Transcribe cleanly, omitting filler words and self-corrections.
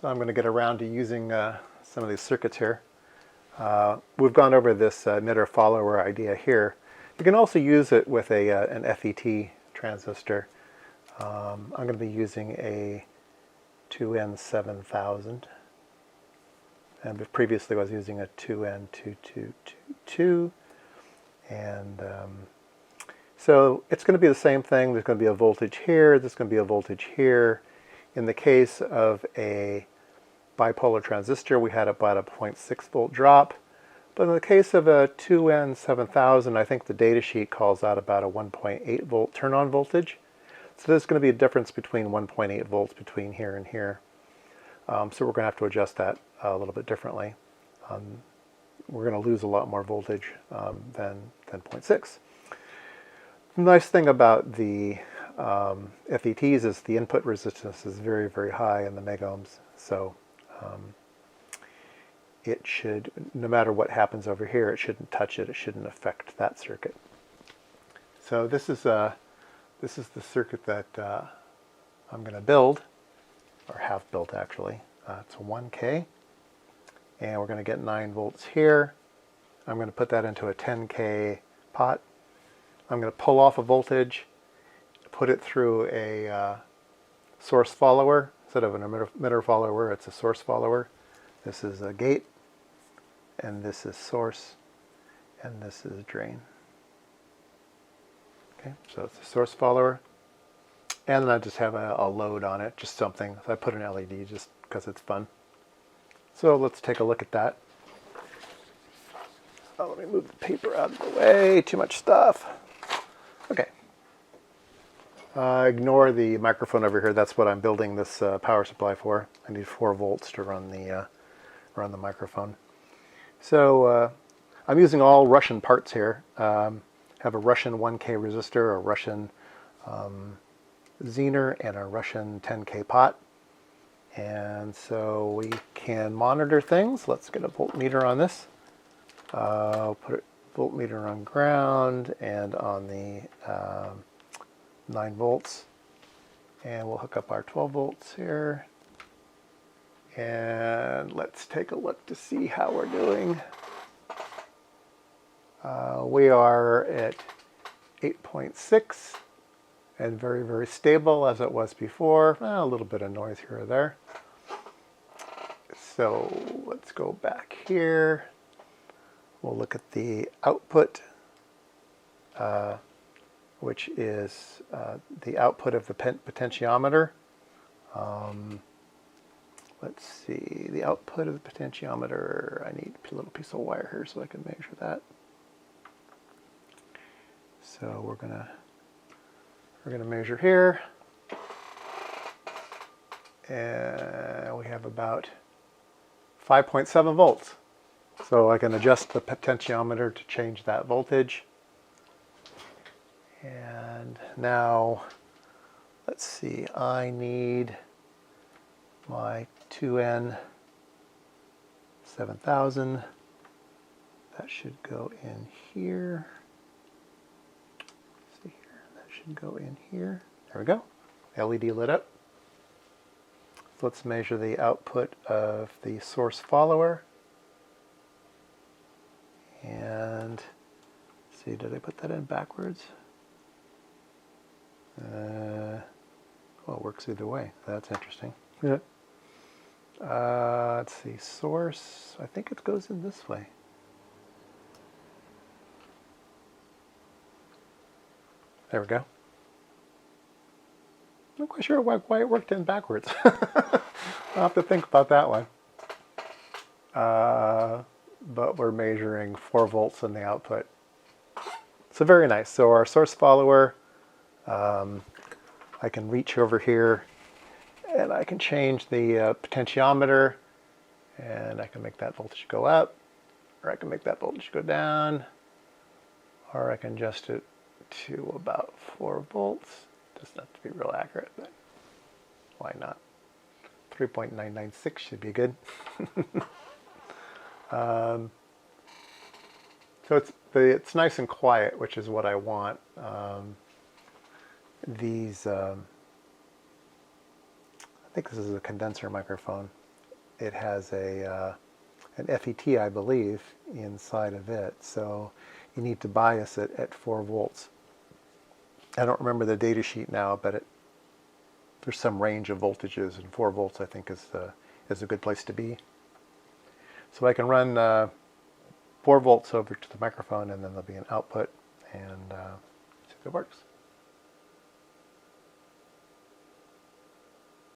So I'm going to get around to using some of these circuits here. We've gone over this emitter follower idea here. You can also use it with an FET transistor. I'm going to be using a 2N7000. And previously I was using a 2N2222. And so it's going to be the same thing. There's going to be a voltage here. There's going to be a voltage here. In the case of a bipolar transistor, we had about a 0.6 volt drop. But in the case of a 2N7000, I think the datasheet calls out about a 1.8 volt turn-on voltage. So there's going to be a difference between 1.8 volts between here and here. So we're going to have to adjust that a little bit differently. We're going to lose a lot more voltage than 0.6. The nice thing about the FETs is the input resistance is very, very high in the megohms. So it should, no matter what happens over here, it shouldn't touch it. It shouldn't affect that circuit. So this is the circuit that I'm going to build, or have built actually. It's a 1K, and we're going to get 9 volts here. I'm going to put that into a 10K pot. I'm going to pull off a voltage, put it through a source follower. Instead of an emitter follower, it's a source follower. This is a gate, and this is source, and this is drain. Okay, so it's a source follower. And then I just have a load on it, just something. So I put an LED just because it's fun. So let's take a look at that. Oh, let me move the paper out of the way. Too much stuff. Okay. Ignore the microphone over here. That's what I'm building this power supply for. I need 4 volts to run the microphone. So I'm using all Russian parts here. Have a Russian 1K resistor, a Russian zener, and a Russian 10K pot. And so we can monitor things. Let's get a voltmeter on this. I'll put a voltmeter on ground and on the 9 volts. And we'll hook up our 12 volts here. And let's take a look to see how we're doing. We are at 8.6 and very, very stable as it was before. A little bit of noise here or there. So let's go back here. We'll look at the output, which is the output of the potentiometer. Let's see, the output of the potentiometer. I need a little piece of wire here so I can measure that. So we're gonna measure here, and we have about 5.7 volts. So I can adjust the potentiometer to change that voltage. And now, let's see, I need my 2N7000. That should go in here. See here, that should go in here. There we go. LED lit up. So let's measure the output of the source follower. And see, did I put that in backwards? Well, it works either way. That's interesting. Yeah. Let's see, source. I think it goes in this way. There we go. I'm not quite sure why it worked in backwards. I'll have to think about that one. But we're measuring 4 volts in the output. So very nice. So our source follower, I can reach over here and I can change the potentiometer, and I can make that voltage go up, or I can make that voltage go down, or I can adjust it to about 4 volts. Doesn't have to be real accurate, but why not? 3.996 should be good. So it's nice and quiet, which is what I want. I think this is a condenser microphone. it has an FET, I believe, inside of it. So you need to bias it at 4 volts. I don't remember the data sheet now, but there's some range of voltages, and 4 volts I think is a good place to be. So I can run 4 volts over to the microphone, and then there'll be an output, and see if it works.